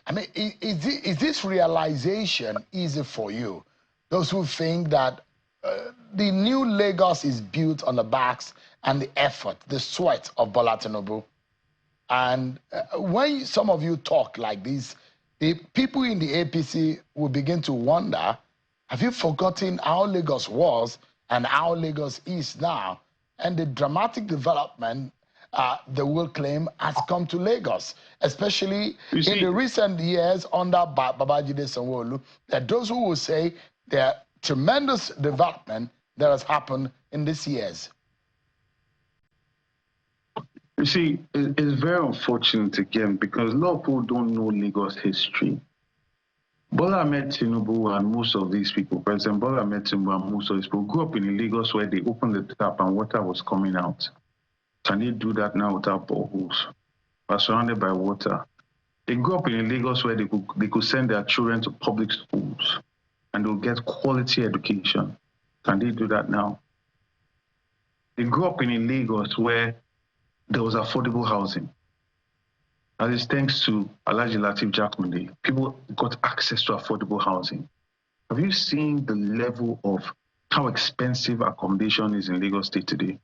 I mean, is this realization easy for you? Those who think that the new Lagos is built on the backs and the effort, the sweat of Bola Tinubu. And when some of you talk like this, the people in the APC will begin to wonder, have you forgotten how Lagos was and how Lagos is now? And the dramatic development they will claim has come to Lagos, especially in the recent years under Babajide Sanwo-Olu. There are those who will say there are tremendous development that has happened in these years. You see, it's very unfortunate again because a lot of people don't know Lagos history. Bola Ahmed Tinubu and most of these people, President Bola Ahmed Tinubu and most of these people grew up in Lagos where they opened the tap and water was coming out. Can they do that now without boreholes? Are surrounded by water. They grew up in Lagos where they could send their children to public schools and they'll get quality education. Can they do that now? They grew up in Lagos where there was affordable housing. And it's thanks to Alhaji Lateef Jakunde, people got access to affordable housing. Have you seen the level of how expensive accommodation is in Lagos State today?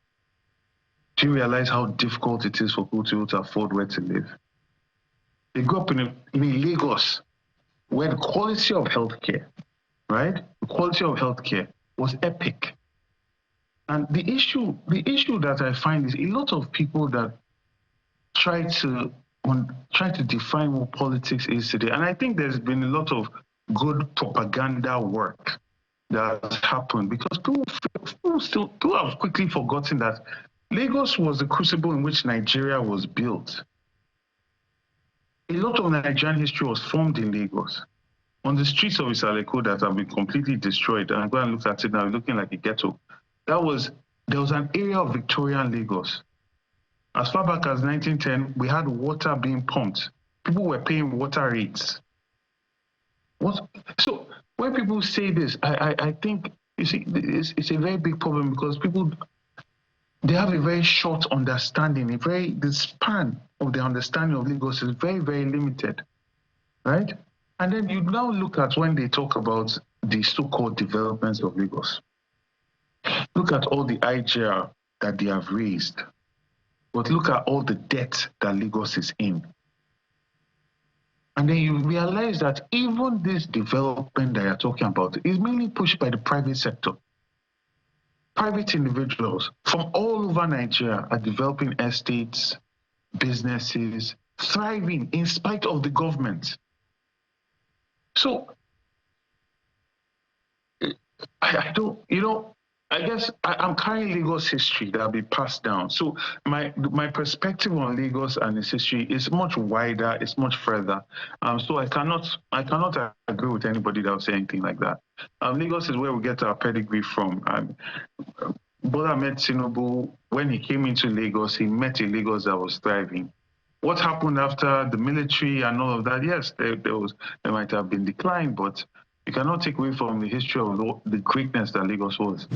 Do you realize how difficult it is for people to afford where to live? They grew up in Lagos where the quality of healthcare, right? The quality of healthcare was epic. And the issue that I find is a lot of people that try to define what politics is today. And I think there's been a lot of good propaganda work that has happened because people have quickly forgotten that Lagos was the crucible in which Nigeria was built. A lot of Nigerian history was formed in Lagos. On the streets of Isaleko that have been completely destroyed, and I go and look at it now, looking like a ghetto. There was an area of Victorian Lagos. As far back as 1910, we had water being pumped. People were paying water rates. So when people say this, I think, you see, it's a very big problem because people, they have a very short understanding, the span of the understanding of Lagos is very, very limited, right? And then you now look at when they talk about the so-called developments of Lagos. Look at all the IGR that they have raised, but look at all the debt that Lagos is in. And then you realize that even this development that you're talking about is mainly pushed by the private sector. Private individuals from all over Nigeria are developing estates, businesses, thriving in spite of the government. So, I don't, I guess I'm carrying Lagos history that will be passed down. So my perspective on Lagos and its history is much wider, it's much further. So I cannot agree with anybody that would say anything like that. Lagos is where we get our pedigree from. Bola Ahmed Tinubu, when he came into Lagos, he met a Lagos that was thriving. What happened after the military and all of that? Yes, there might have been decline, but you cannot take away from the history of the greatness that Lagos was.